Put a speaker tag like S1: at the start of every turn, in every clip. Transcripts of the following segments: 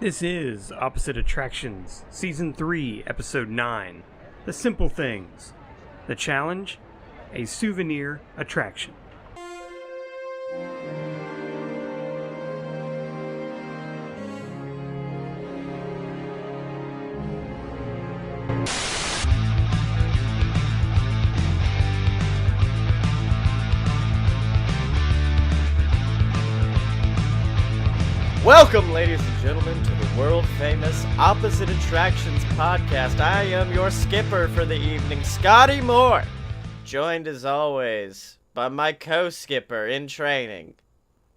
S1: This is Opposite Attractions, Season 3, Episode 9. The Simple Things. The Challenge, a souvenir attraction.
S2: Welcome, ladies and gentlemen, to the world-famous Opposite Attractions podcast. I am your skipper for the evening, Scottye Moore, joined as always by my co-skipper in training.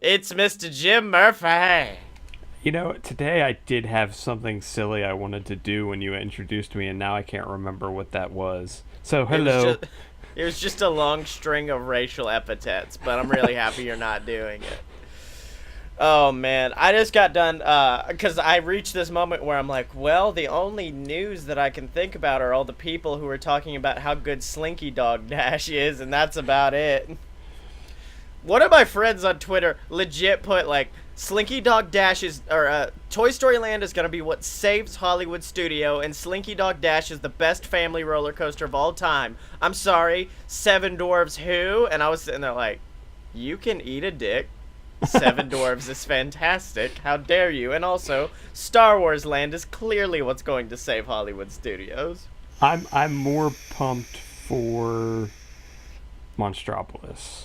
S2: It's Mr. Jim Murphy.
S1: You know, today I did have something silly I wanted to do when you introduced me, and now I can't remember what that was. So, hello.
S2: It was just a long string of racial epithets, but I'm really happy you're not doing it. Oh, man. I just got done, because I reached this moment where I'm like, well, the only news that I can think about are all the people who are talking about how good Slinky Dog Dash is, and that's about it. One of my friends on Twitter legit put, like, Slinky Dog Dash is, or, Toy Story Land is gonna be what saves Hollywood Studio, and Slinky Dog Dash is the best family roller coaster of all time. I'm sorry, Seven Dwarfs who? And I was sitting there like, you can eat a dick. Seven Dwarfs is fantastic. How dare you? And also, Star Wars Land is clearly what's going to save Hollywood Studios.
S1: I'm more pumped for Monstropolis.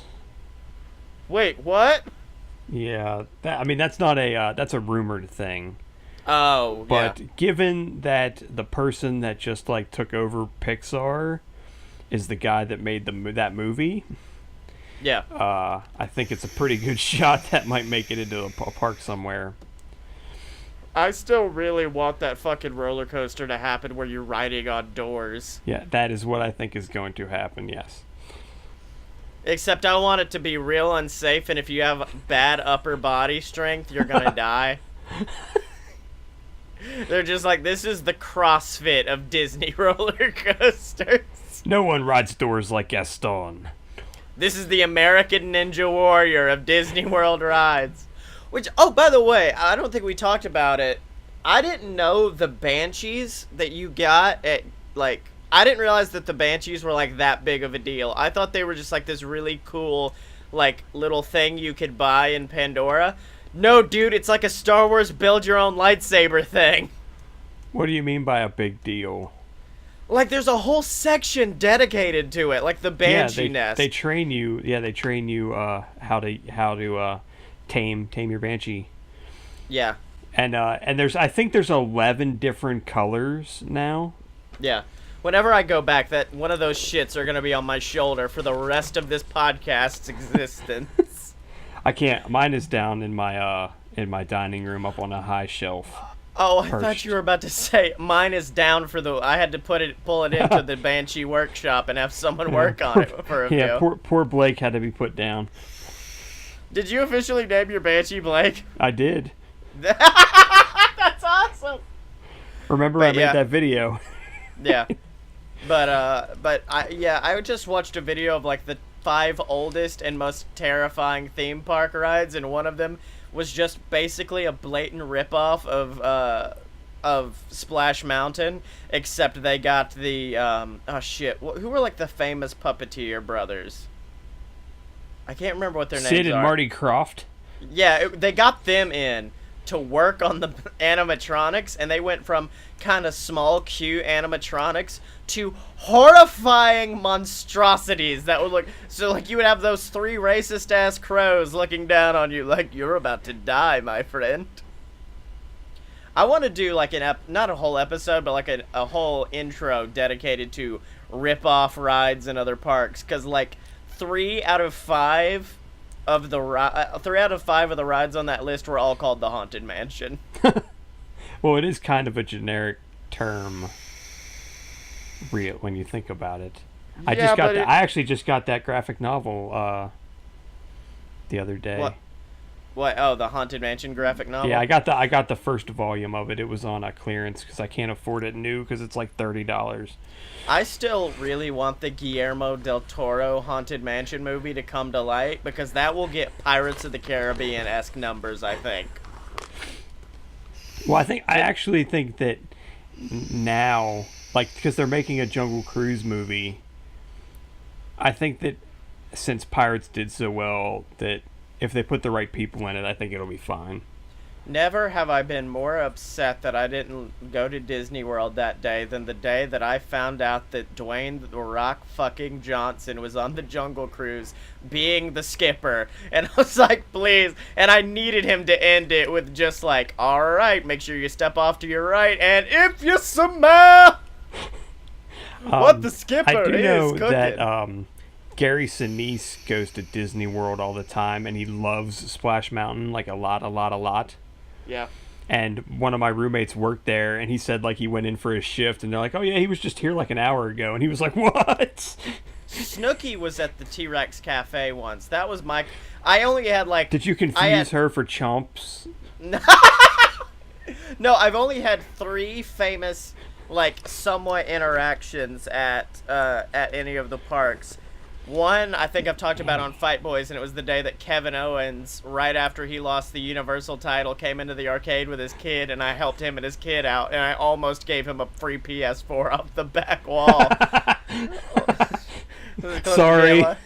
S2: Wait, what?
S1: Yeah, that's not a that's a rumored thing.
S2: Oh,
S1: but
S2: yeah.
S1: Given that the person that just like took over Pixar is the guy that made that movie.
S2: Yeah.
S1: I think it's a pretty good shot that might make it into a park somewhere.
S2: I still really want that fucking roller coaster to happen where you're riding on doors.
S1: Yeah, that is what I think is going to happen, yes.
S2: Except I want it to be real unsafe, and if you have bad upper body strength, you're gonna die. They're just like, this is the CrossFit of Disney roller coasters.
S1: No one rides doors like Gaston.
S2: This is the American Ninja Warrior of Disney World rides. Which, oh, by the way, I don't think we talked about it. I didn't know the Banshees that you got at, like, I didn't realize that the Banshees were, like, that big of a deal. I thought they were just, like, this really cool, like, little thing you could buy in Pandora. No, dude, it's like a Star Wars build-your-own lightsaber thing.
S1: What do you mean by a big deal?
S2: Like, there's a whole section dedicated to it, like the Banshee nest.
S1: They train you. Yeah, they train you how to tame your Banshee.
S2: Yeah.
S1: And I think there's 11 different colors now.
S2: Yeah. Whenever I go back, that one of those shits are gonna be on my shoulder for the rest of this podcast's existence.
S1: I can't. Mine is down in my dining room up on a high shelf.
S2: Oh, I thought you were about to say mine is down for the. I had to pull it into the Banshee workshop and have someone work on it for a few.
S1: Yeah, poor Blake had to be put down.
S2: Did you officially name your Banshee Blake?
S1: I did.
S2: That's awesome.
S1: Remember, I made that video.
S2: Yeah, but I just watched a video of like the 5 oldest and most terrifying theme park rides, and one of them was just basically a blatant ripoff of Splash Mountain, except they got the who were like the famous puppeteer brothers? I can't remember what their names are.
S1: Sid and Marty Krofft.
S2: Yeah, they got them in to work on the animatronics, and they went from kind of small, cute animatronics to horrifying monstrosities that would look... So, like, you would have those 3 racist-ass crows looking down on you like, you're about to die, my friend. I want to do, like, not a whole episode, but, like, a whole intro dedicated to rip-off rides in other parks, because, like, 3 out of 5 of the rides on that list were all called the Haunted Mansion.
S1: Well, it is kind of a generic term, real when you think about it.
S2: Yeah,
S1: I actually just got that graphic novel the other day.
S2: What? Oh, the Haunted Mansion graphic novel.
S1: Yeah, I got the first volume of it. It was on a clearance because I can't afford it new because it's like $30.
S2: I still really want the Guillermo del Toro Haunted Mansion movie to come to light because that will get Pirates of the Caribbean-esque numbers, I think.
S1: Well, I actually think that now, like, because they're making a Jungle Cruise movie, I think that since Pirates did so well, that if they put the right people in it, I think it'll be fine.
S2: Never have I been more upset that I didn't go to Disney World that day than the day that I found out that Dwayne "The Rock" fucking Johnson was on the Jungle Cruise being the skipper. And I was like, please. And I needed him to end it with just like, all right, make sure you step off to your right. And if you smell what the skipper
S1: I do
S2: is
S1: know
S2: cooking.
S1: that Gary Sinise goes to Disney World all the time, and he loves Splash Mountain, like, a lot.
S2: Yeah.
S1: And one of my roommates worked there, and he said, like, he went in for his shift, and they're like, oh, yeah, he was just here, like, an hour ago. And he was like, what?
S2: Snooki was at the T-Rex Cafe once. That was my... I only had, like...
S1: Did you confuse her for Chomps?
S2: No, I've only had 3 famous, like, somewhat interactions at any of the parks. One, I think I've talked about on Fight Boys, and it was the day that Kevin Owens, right after he lost the Universal title, came into the arcade with his kid, and I helped him and his kid out, and I almost gave him a free PS4 off the back wall.
S1: Sorry. I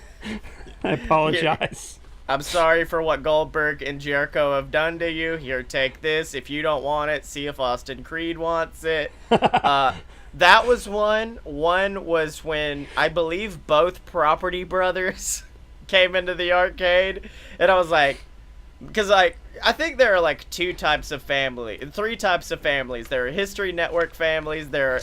S1: apologize.
S2: I'm sorry for what Goldberg and Jericho have done to you. Here, take this. If you don't want it, see if Austin Creed wants it. That was one. One was when I believe both Property Brothers came into the arcade, and I was like, because I think there are like 3 types of families. There are History Network families. There are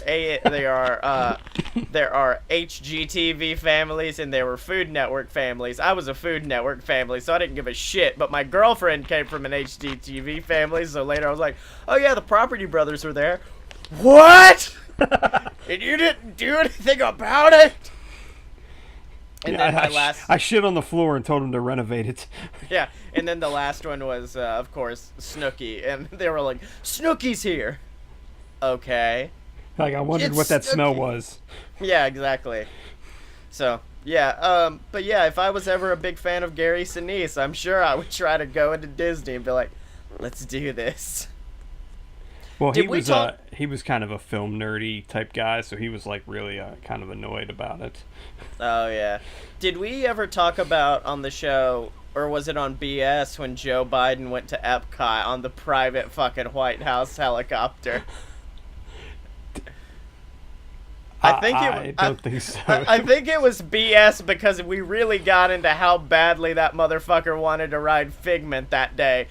S2: HGTV families, and there were Food Network families. I was a Food Network family, so I didn't give a shit. But my girlfriend came from an HGTV family, so later I was like, oh yeah, the Property Brothers were there. What? And you didn't do anything about it? And
S1: yeah,
S2: then
S1: I shit on the floor and told him to renovate it.
S2: Yeah, and then the last one was, of course, Snooki. And they were like, Snooki's here. Okay.
S1: Like, I wondered
S2: It's
S1: what that
S2: Snooki.
S1: smell was.
S2: Yeah, exactly. So, yeah, but yeah, if I was ever a big fan of Gary Sinise, I'm sure I would try to go into Disney and be like, let's do this.
S1: Well, he was kind of a film nerdy type guy, so he was like really kind of annoyed about it.
S2: Oh yeah. Did we ever talk about on the show, or was it on BS, when Joe Biden went to Epcot on the private fucking White House helicopter?
S1: I don't think so.
S2: I think it was BS because we really got into how badly that motherfucker wanted to ride Figment that day.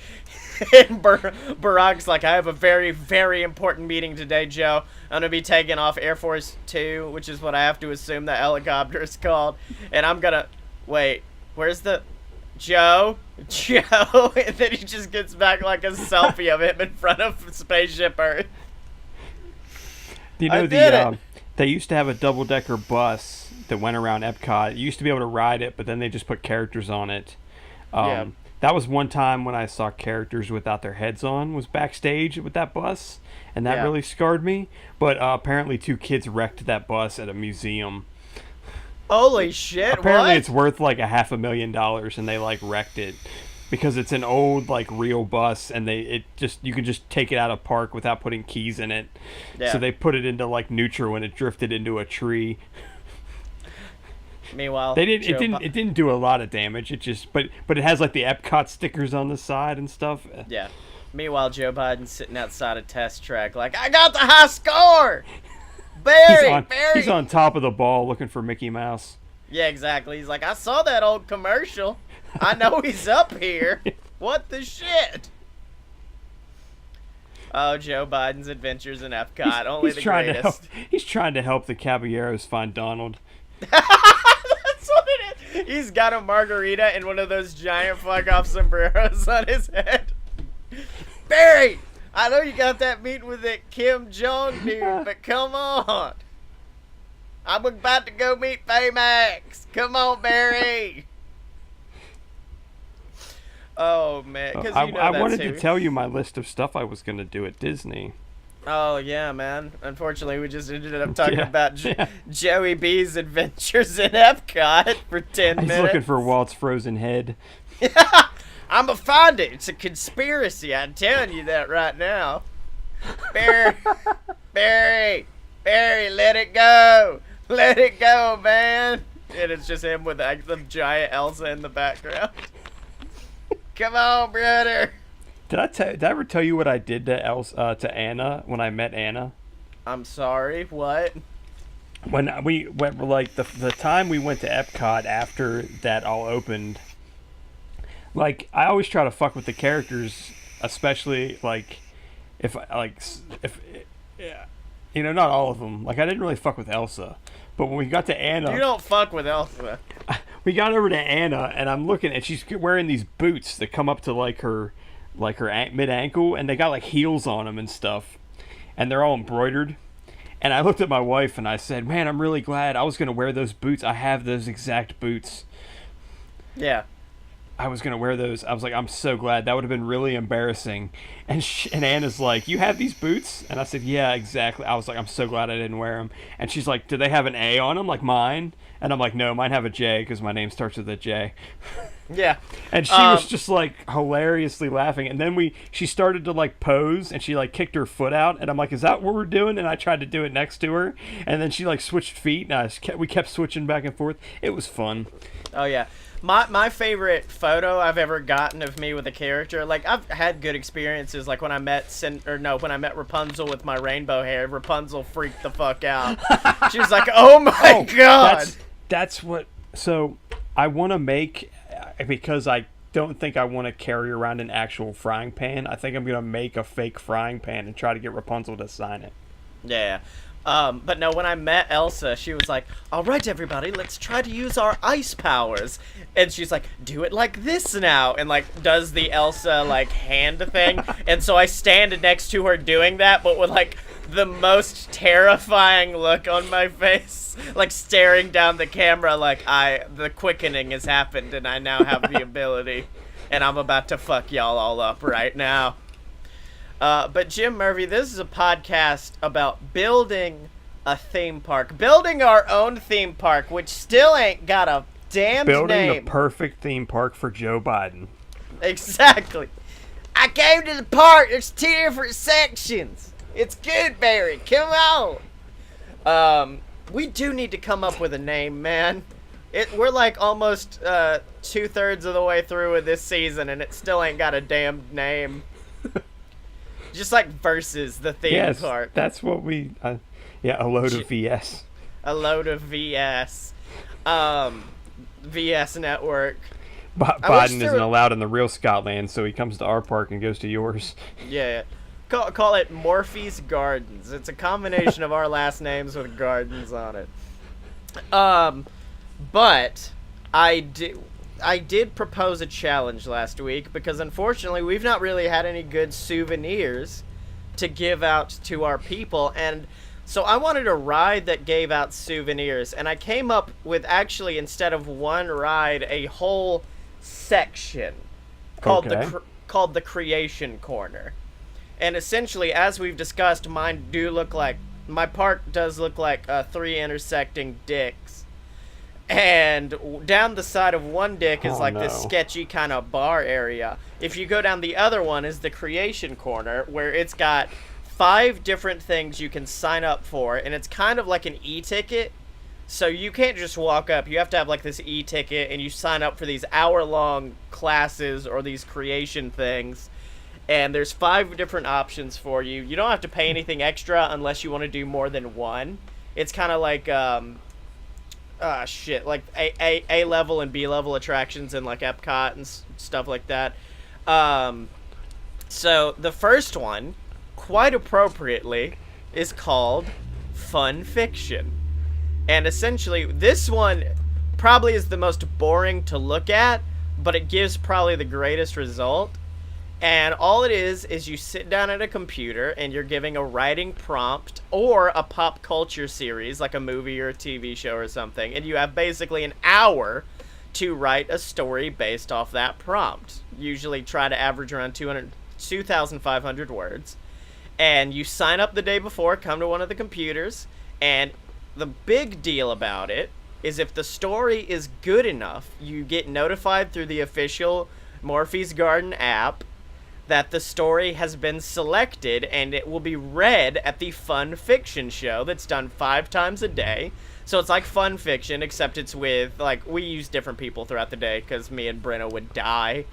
S2: And Barack's like, I have a very, very important meeting today, Joe. I'm going to be taking off Air Force 2, which is what I have to assume the helicopter is called. And I'm going to... Wait, where's the... Joe? And then he just gets back like a selfie of him in front of Spaceship Earth.
S1: Do you know
S2: it.
S1: They used to have a double-decker bus that went around Epcot. You used to be able to ride it, but then they just put characters on it.
S2: Yeah.
S1: That was one time when I saw characters without their heads on, was backstage with that bus, and that really scarred me. But apparently 2 kids wrecked that bus at a museum.
S2: Holy shit,
S1: Apparently it's worth like $500,000, and they like wrecked it because it's an old like real bus, and you could just take it out of park without putting keys in it.
S2: Yeah.
S1: So they put it into like neutral, and it drifted into a tree.
S2: Meanwhile,
S1: it didn't do a lot of damage. It just but it has like the Epcot stickers on the side and stuff.
S2: Yeah. Meanwhile, Joe Biden's sitting outside a test track like, I got the high score! Barry!
S1: He's on top of the ball looking for Mickey Mouse.
S2: Yeah, exactly. He's like, I saw that old commercial. I know he's up here. What the shit? Oh, Joe Biden's adventures in Epcot. Only the greatest.
S1: He's trying to help the Caballeros find Donald.
S2: That's what it is. He's got a margarita and one of those giant fuck-off sombreros on his head. Barry, I know you got that meeting with that Kim Jong dude, but come on. I'm about to go meet Baymax. Come on, Barry. Oh, man.
S1: I wanted to tell you my list of stuff I was going to do at Disney.
S2: Oh, yeah, man. Unfortunately, we just ended up talking about Joey B's adventures in Epcot for 10 minutes.
S1: He's looking for Walt's frozen head.
S2: I'm going to find it. It's a conspiracy. I'm telling you that right now. Barry, Barry, Barry, let it go. Let it go, man. And it's just him with like the giant Elsa in the background. Come on, brother.
S1: Did I ever tell you what I did to Anna when I met Anna?
S2: I'm sorry, what?
S1: When we went, like, the time we went to Epcot after that all opened, like, I always try to fuck with the characters, especially, like, if yeah, not all of them. Like, I didn't really fuck with Elsa, but when we got to Anna...
S2: You don't fuck with Elsa.
S1: We got over to Anna, and I'm looking, and she's wearing these boots that come up to, like, her mid-ankle, and they got, like, heels on them and stuff, and they're all embroidered. And I looked at my wife and I said, man, I'm really glad. I was going to wear those boots. I have those exact boots.
S2: Yeah.
S1: I was going to wear those. I was like, I'm so glad. That would have been really embarrassing. And Anna's like, you have these boots? And I said, yeah, exactly. I was like, I'm so glad I didn't wear them. And she's like, do they have an A on them like mine? And I'm like, no, mine have a J because my name starts with a J.
S2: Yeah.
S1: And she was just like hilariously laughing. And then she started to like pose and she like kicked her foot out. And I'm like, is that what we're doing? And I tried to do it next to her. And then she like switched feet and we kept switching back and forth. It was fun.
S2: Oh, yeah. My favorite photo I've ever gotten of me with a character, like I've had good experiences, like when I met Rapunzel with my rainbow hair. Rapunzel freaked the fuck out. She was like, "Oh my god!"
S1: That's what. So I want to make, because I don't think I want to carry around an actual frying pan. I think I'm gonna make a fake frying pan and try to get Rapunzel to sign it.
S2: Yeah. But no, when I met Elsa, she was like, all right, everybody, let's try to use our ice powers. And she's like, do it like this now. And, like, does the Elsa, like, hand thing. And so I stand next to her doing that, but with, like, the most terrifying look on my face. Like, staring down the camera like the quickening has happened and I now have the ability. And I'm about to fuck y'all all up right now. But Jim Murphy, this is a podcast about building a theme park. Building our own theme park, which still ain't got a damn name.
S1: Building the perfect theme park for Joe Biden.
S2: Exactly. I came to the park. There's 2 different sections. It's good, Barry. Come on. We do need to come up with a name, man. We're like almost 2/3 of the way through with this season, and it still ain't got a damn name. Just like versus the theme park.
S1: That's what we... a load of VS.
S2: A load of VS. VS Network.
S1: Biden isn't allowed in the real Scotland, so he comes to our park and goes to yours.
S2: Yeah. Call it Morphe's Gardens. It's a combination of our last names with gardens on it. But I did propose a challenge last week because unfortunately we've not really had any good souvenirs to give out to our people, and so I wanted a ride that gave out souvenirs, and I came up with, actually, instead of one ride, a whole section called the Creation Corner. And essentially, as we've discussed, my park does look like 3 intersecting dicks. And down the side of one dick is this sketchy kind of bar area. If you go down the other one is the Creation Corner, where it's got 5 different things you can sign up for, and it's kind of like an e-ticket. So you can't just walk up. You have to have like this e-ticket, and you sign up for these hour-long classes or these creation things. And there's 5 different options for you. You don't have to pay anything extra unless you want to do more than one. It's kind of like like A level and B level attractions in like Epcot and stuff like that. So the first one, quite appropriately, is called Fun Fiction. And essentially, this one probably is the most boring to look at, but it gives probably the greatest result. And all it is you sit down at a computer and you're giving a writing prompt or a pop culture series, like a movie or a TV show or something, and you have basically an hour to write a story based off that prompt. Usually try to average around 2,500 words. And you sign up the day before, come to one of the computers, and the big deal about it is if the story is good enough, you get notified through the official Morphe's Garden app that the story has been selected and it will be read at the fun fiction show that's done 5 times a day. So it's like fun fiction, except it's with, like, we use different people throughout the day because me and Brenna would die.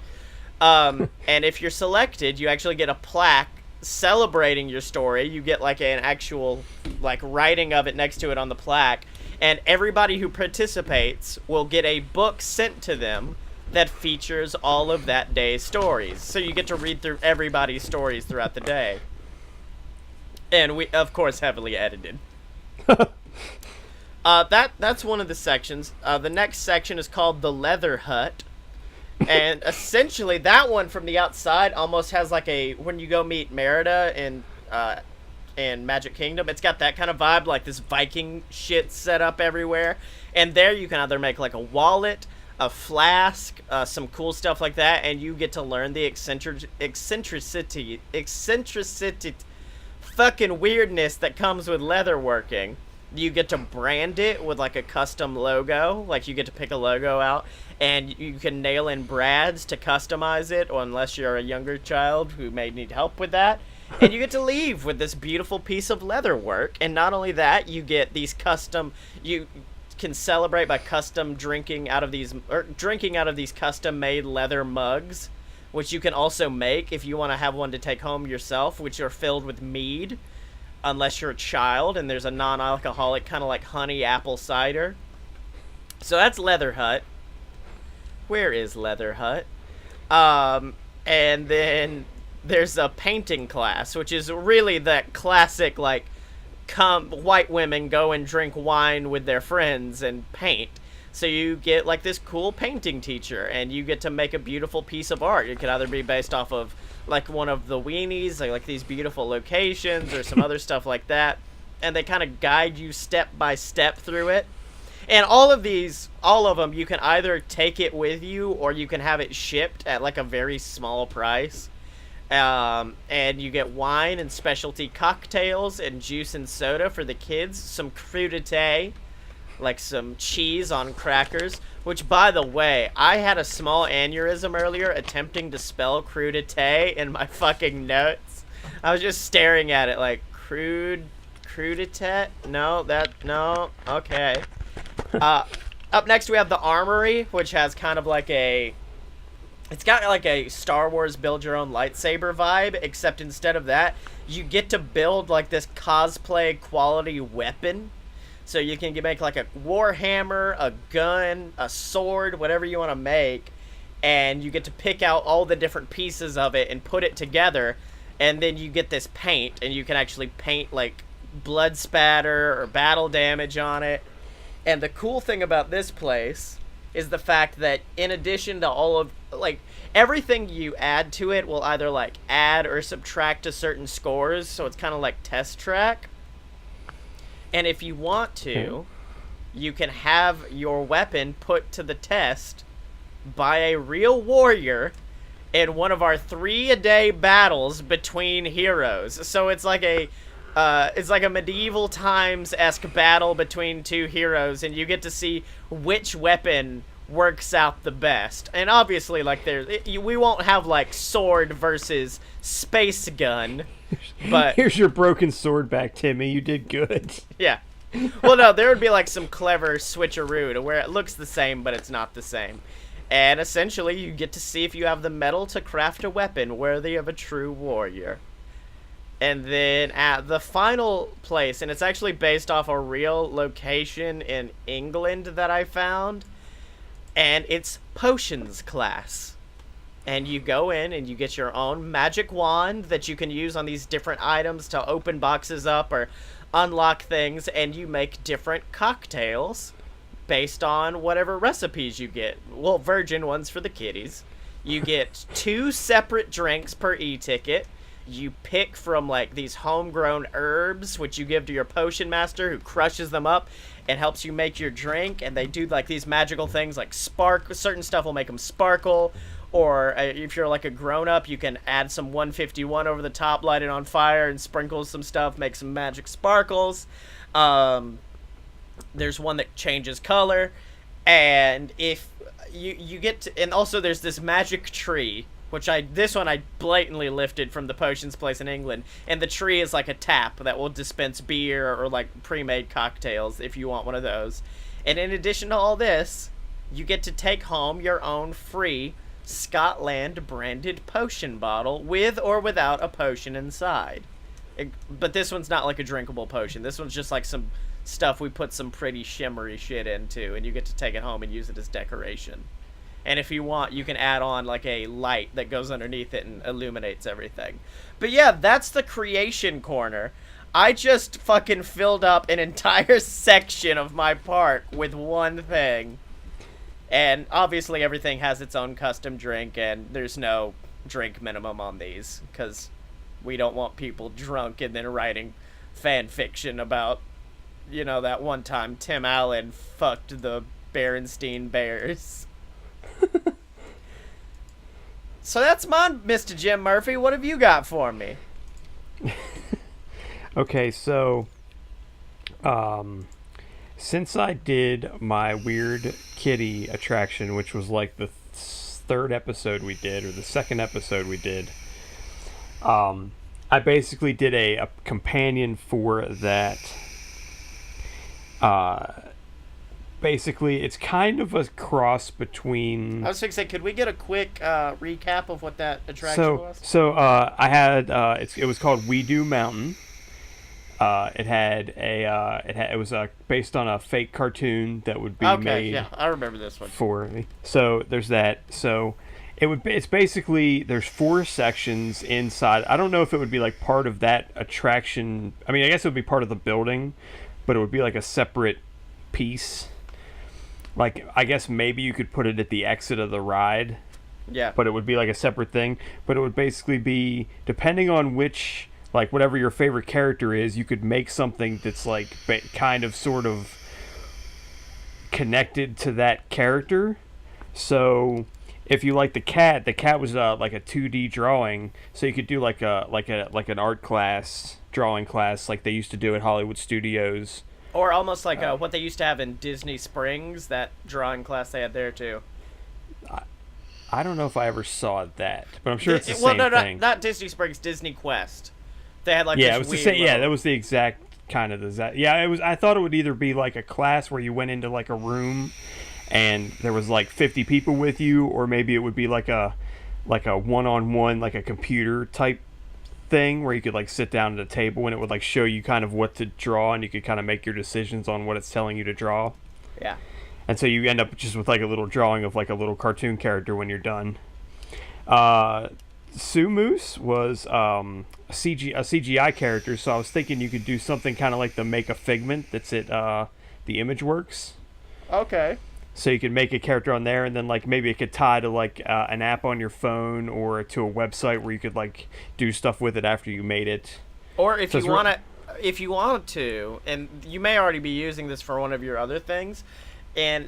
S2: And if you're selected, you actually get a plaque celebrating your story. You get, like, an actual, like, writing of it next to it on the plaque. And everybody who participates will get a book sent to them that features all of that day's stories. So you get to read through everybody's stories throughout the day. And we, of course, heavily edited. That's one of the sections. The next section is called the Leather Hut. And essentially, that one from the outside almost has like a, when you go meet Merida in Magic Kingdom, it's got that kind of vibe, like this Viking shit set up everywhere. And there you can either make like a wallet, a flask, some cool stuff like that, and you get to learn the eccentricity, fucking weirdness that comes with leatherworking. You get to brand it with like a custom logo, like you get to pick a logo out, and you can nail in brads to customize it, or unless you're a younger child who may need help with that. And you get to leave with this beautiful piece of leather work. And not only that, you get these custom, you can celebrate by drinking out of these custom made leather mugs, which you can also make if you want to have one to take home yourself, which are filled with mead, unless you're a child, and there's a non-alcoholic kind of like honey apple cider. So that's Leather Hut. Where is Leather Hut? And then there's a painting class, which is really that classic, like, white women go and drink wine with their friends and paint. So you get like this cool painting teacher, and you get to make a beautiful piece of art. It could either be based off of like one of the weenies, like these beautiful locations, or some other stuff like that. And they kind of guide you step by step through it. And all of them, you can either take it with you, or you can have it shipped at like a very small price. And you get wine and specialty cocktails and juice and soda for the kids. Some crudité, like some cheese on crackers. Which, by the way, I had a small aneurysm earlier attempting to spell crudité in my fucking notes. I was just staring at it like, crudité? No, okay. Up next we have the Armory, which has kind of like it's got like a Star Wars build your own lightsaber vibe, except instead of that, you get to build like this cosplay quality weapon. So you can make like a warhammer, a gun, a sword, whatever you want to make, and you get to pick out all the different pieces of it and put it together, and then you get this paint, and you can actually paint like blood spatter or battle damage on it. And the cool thing about this place is the fact that in addition to all of, like, everything you add to it will either, like, add or subtract to certain scores, so it's kind of like test track. And if you want to, you can have your weapon put to the test by a real warrior in one of our 3-a-day battles between heroes. So it's like a medieval times-esque battle between two heroes, and you get to see which weapon works out the best. And obviously, like, we won't have like sword versus space gun, but
S1: here's your broken sword back, Timmy. You did good.
S2: Yeah. Well, no, there would be like some clever switcheroo to where it looks the same, but it's not the same. And essentially, you get to see if you have the metal to craft a weapon worthy of a true warrior. And then at the final place, and it's actually based off a real location in England that I found, and it's potions class. And you go in and you get your own magic wand that you can use on these different items to open boxes up or unlock things, and you make different cocktails based on whatever recipes you get. Well, virgin ones for the kiddies. You get 2 separate drinks per e-ticket. You pick from like these homegrown herbs, which you give to your potion master, who crushes them up and helps you make your drink. And they do like these magical things, like certain stuff will make them sparkle. Or if you're like a grown-up, you can add some 151 over the top, light it on fire, and sprinkle some stuff, make some magic sparkles. There's one that changes color. And if you get to, and also there's this magic tree which this one I blatantly lifted from the potions place in England, and the tree is like a tap that will dispense beer or like pre-made cocktails if you want one of those. And in addition to all this, you get to take home your own free Scotland branded potion bottle with or without a potion inside. But this one's not like a drinkable potion. This one's just like some stuff we put some pretty shimmery shit into, and you get to take it home and use it as decoration. And if you want, you can add on like a light that goes underneath it and illuminates everything. But yeah, that's the creation corner. I just fucking filled up an entire section of my park with one thing. And obviously everything has its own custom drink, and there's no drink minimum on these, because we don't want people drunk and then writing fan fiction about, you know, that one time Tim Allen fucked the Berenstein Bears. So that's mine, Mr. Jim Murphy. What have you got for me?
S1: Okay, so since I did my weird kitty attraction, which was like the third episode we did, or the second episode we did, I basically did a companion for that. Basically, it's kind of a cross between...
S2: I was going to say, could we get a quick recap of what that attraction was?
S1: So I had it was called WeDew Mountain. It was based on a fake cartoon that would be made.
S2: Yeah, I remember this one.
S1: So there's that. So it's basically, there's 4 sections inside. I don't know if it would be like part of that attraction. I mean, I guess it would be part of the building, but it would be like a separate piece. Like, I guess maybe you could put it at the exit of the ride.
S2: Yeah.
S1: But it would be like a separate thing. But it would basically be, depending on which, like, whatever your favorite character is, you could make something that's like kind of sort of connected to that character. So if you like the cat was like a 2D drawing, so you could do like an art class, drawing class, like they used to do at Hollywood Studios.
S2: Or almost like what they used to have in Disney Springs, that drawing class they had there too.
S1: I don't know if I ever saw that, but I'm sure it's the same thing.
S2: Not Disney Springs, Disney Quest. They had like
S1: it was the same. Yeah, that was the exact kind of Yeah, it was. I thought it would either be like a class where you went into like a room, and there was like 50 people with you, or maybe it would be like a one-on-one, like a computer type thing where you could like sit down at a table and it would like show you kind of what to draw, and you could kind of make your decisions on what it's telling you to draw.
S2: Yeah. And
S1: so you end up just with like a little drawing of like a little cartoon character when you're done. Sue Moose was a CGI character, so I was thinking you could do something kind of like the Make a Figment that's at the ImageWorks.
S2: Okay.
S1: So you could make a character on there, and then like maybe it could tie to like an app on your phone or to a website where you could like do stuff with it after you made it.
S2: Or if you wanted to, and you may already be using this for one of your other things, and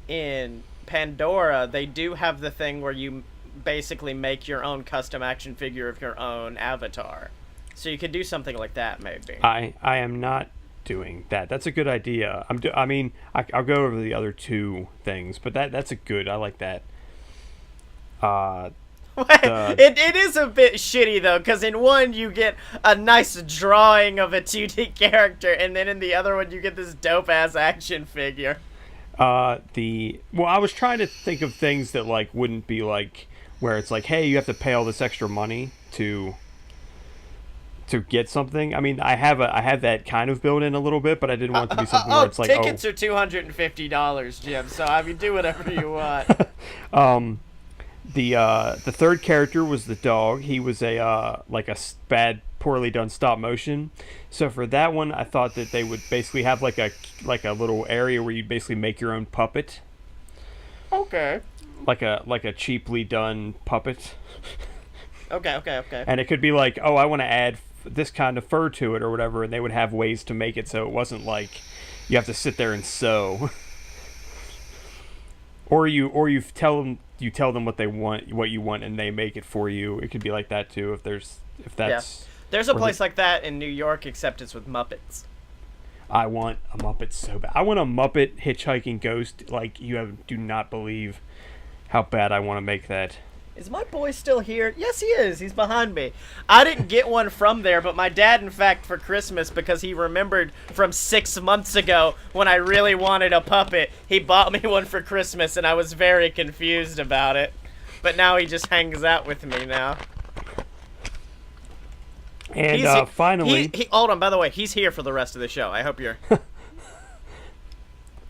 S2: in Pandora they do have the thing where you basically make your own custom action figure of your own avatar. So you could do something like that maybe.
S1: I am not doing that. That's a good idea. I'll go over the other 2 things, but that's a good. I like that.
S2: It is a bit shitty though, because in one you get a nice drawing of a 2D character, and then in the other one you get this dope ass action figure.
S1: I was trying to think of things that like wouldn't be like where it's like, hey, you have to pay all this extra money to get something. I mean, I have that kind of built in a little bit, but I didn't want it to be something where it's like,
S2: tickets are $250, Jim. So I mean, do whatever you want.
S1: The third character was the dog. He was a bad, poorly done stop motion. So for that one, I thought that they would basically have like a little area where you basically make your own puppet.
S2: Okay.
S1: Like a cheaply done puppet.
S2: Okay.
S1: And it could be like, oh, I want to add this kind of fur to it or whatever, and they would have ways to make it so it wasn't like you have to sit there and sew. or you tell them what they want, what you want, and they make it for you. It could be like that too if that's. Yeah.
S2: There's a place like that in New York, except it's with Muppets.
S1: I want a Muppet so bad. I want a Muppet hitchhiking ghost. Like, do not believe how bad I want to make that.
S2: Is my boy still here? Yes, he is. He's behind me. I didn't get one from there, but my dad, in fact, for Christmas, because he remembered from 6 months ago when I really wanted a puppet, he bought me one for Christmas, and I was very confused about it. But now he just hangs out with me now.
S1: And finally...
S2: hold on, by the way, he's here for the rest of the show. I hope you're...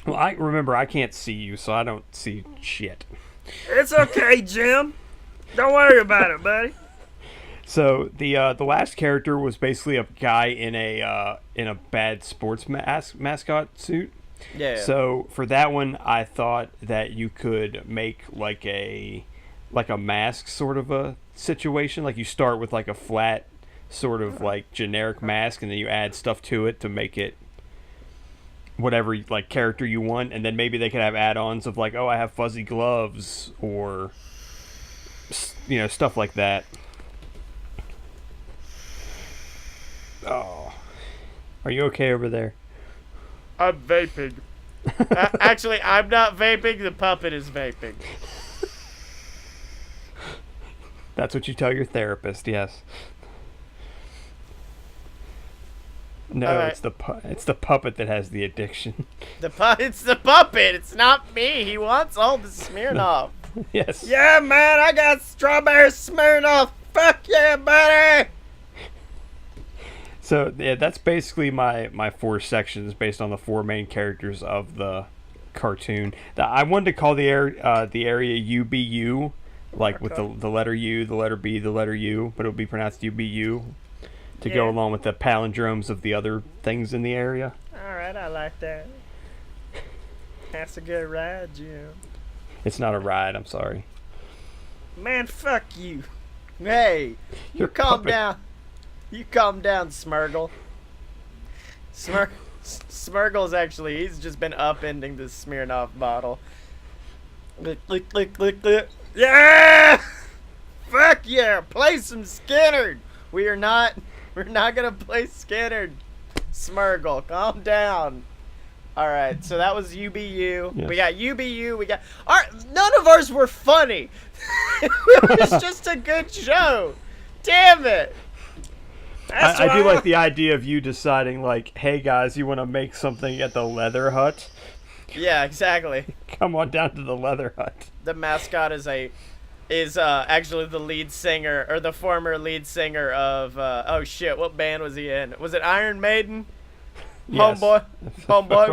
S1: Well, I can't see you, so I don't see shit.
S3: It's okay, Jim. Don't worry about it, buddy.
S1: So the last character was basically a guy in a bad sports mascot suit.
S2: Yeah.
S1: So for that one, I thought that you could make like a mask sort of a situation. Like you start with like a flat sort of like generic mask, and then you add stuff to it to make it whatever like character you want, and then maybe they could have add-ons of like, oh, I have fuzzy gloves, or stuff like that. Oh, are you okay over there?
S3: I'm vaping.
S2: Actually, I'm not vaping. The puppet is vaping.
S1: That's what you tell your therapist. Yes. No,
S2: right.
S1: it's the puppet that has the addiction.
S2: It's the puppet. It's not me. He wants all the Smirnoff.
S1: Yes.
S3: Yeah, man, I got strawberry Smirnoff. Fuck yeah, buddy.
S1: So yeah, that's basically my 4 sections based on the 4 main characters of the cartoon. I wanted to call the area UBU, like with the letter U, the letter B, the letter U, but it would be pronounced UBU to go along with the palindromes of the other things in the area.
S3: All right, I like that. That's a good ride, Jim.
S1: It's not a ride. I'm sorry.
S3: Man, fuck you.
S2: Hey, you calm
S1: puppet.
S2: down. You calm down, Smurgle. Smurgle's actually, he's just been upending this Smirnoff bottle. Click, click, click, click, click.
S3: Yeah!
S2: Fuck yeah! Play some Skinner. We're not gonna play Skinner. Smurgle, calm down. All right, so that was UBU.
S1: Yes.
S2: We got UBU. We got none of ours were funny. It was just a good show. Damn it.
S1: I do like the idea of you deciding, like, hey guys, you want to make something at the Leather Hut?
S2: Yeah, exactly.
S1: Come on down to the Leather Hut.
S2: The mascot is actually the lead singer, or the former lead singer of oh shit, what band was he in? Was it Iron Maiden?
S1: Yes.
S2: Homeboy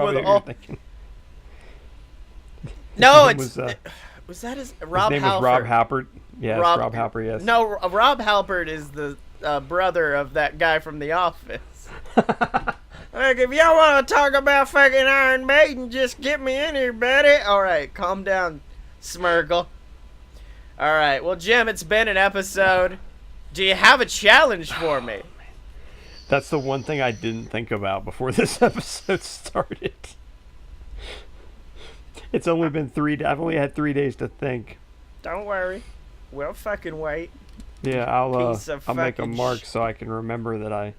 S2: with all. No, was that his Rob
S1: His name
S2: Halford?
S1: was Rob Halpert. Yeah, Rob Halpert. Yes.
S2: No, Rob Halpert is the brother of that guy from The Office.
S3: Like, if y'all want to talk about fucking Iron Maiden, just get me in here, buddy.
S2: All right, calm down, Smurgle. All right, well, Jim, it's been an episode. Do you have a challenge for me?
S1: That's the one thing I didn't think about before this episode started. It's only been 3 days. I've only had 3 days to think.
S3: Don't worry. We'll fucking wait.
S1: Yeah, I'll make a
S3: fucking
S1: mark so I can remember that I...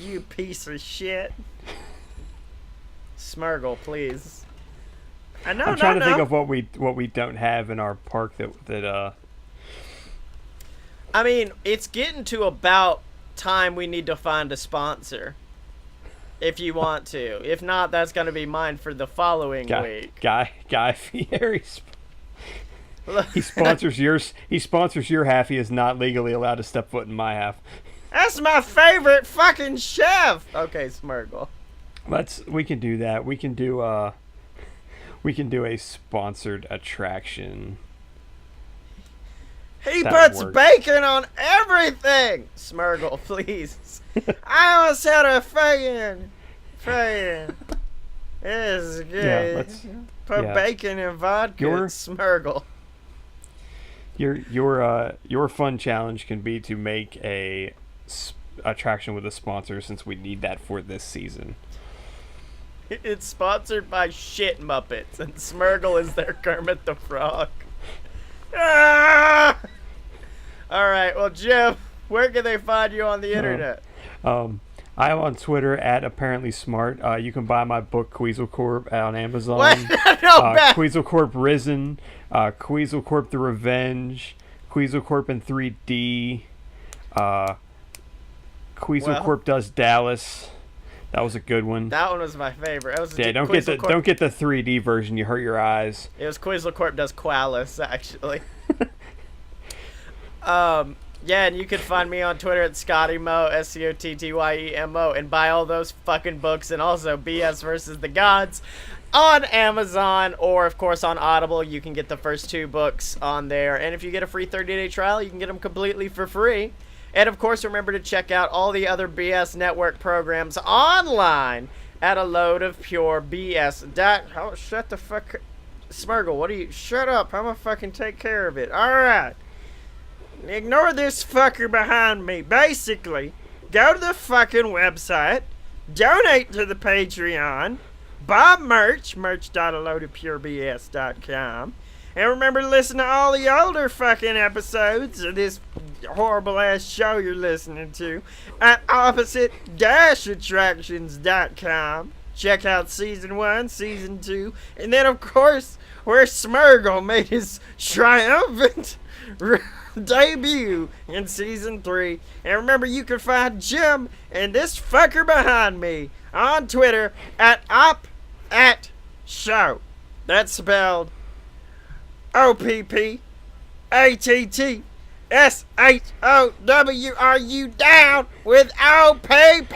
S3: You piece of shit.
S2: Smurgle, please.
S1: I'm trying to think of what we don't have in our park that
S2: I mean, it's getting to about time we need to find a sponsor. If you want to. If not, that's going to be mine for the following week.
S1: Guy Fieri. He sponsors yours. He sponsors your half. He is not legally allowed to step foot in my half.
S3: That's my favorite fucking chef.
S2: Okay, Smurgle.
S1: We can do that. We can do a sponsored attraction.
S2: He puts bacon on everything. Smurgle, please.
S3: I almost had a fucking. This is good. Put bacon in vodka.
S2: Smurgle.
S1: Your fun challenge can be to make a attraction with a sponsor, since we need that for this season.
S2: It's sponsored by Shit Muppets, and Smurgle is their Kermit the Frog. Ah! All right, well, Jim, where can they find you on the internet?
S1: I am on Twitter at apparently smart. You can buy my book Queaslecorp on Amazon.
S2: What? No,
S1: Queaslecorp Risen, Queaslecorp The Revenge, Quetzalcoatl in 3D. Quetzalcoatl does Dallas. That was a good one.
S2: That one was my favorite. That was
S1: Don't get the 3D version. You hurt your eyes.
S2: It was Quetzalcoatl does Qualis, actually. Yeah, and you can find me on Twitter at ScottyMo, SCOTTYEMO, and buy all those fucking books, and also BS versus the Gods on Amazon, or of course on Audible. You can get the first 2 books on there, and if you get a free 30-day trial, you can get them completely for free. And of course, remember to check out all the other BS Network programs online at a load of pure BS. Oh, shut the fuck, Smurgle. Shut up. I'm gonna fucking take care of it. All right. Ignore this fucker behind me. Basically, go to the fucking website, donate to the Patreon, buy merch.aloadofpurebs.com, and remember to listen to all the older fucking episodes of this horrible ass show you're listening to at opposite-attractions.com. Check out season 1, season 2, and then of course where Smurgle made his triumphant debut in season 3. And remember, you can find Jim and this fucker behind me on Twitter at OpAttShow. That's spelled OPPATTSHOW. Are you down with OPP?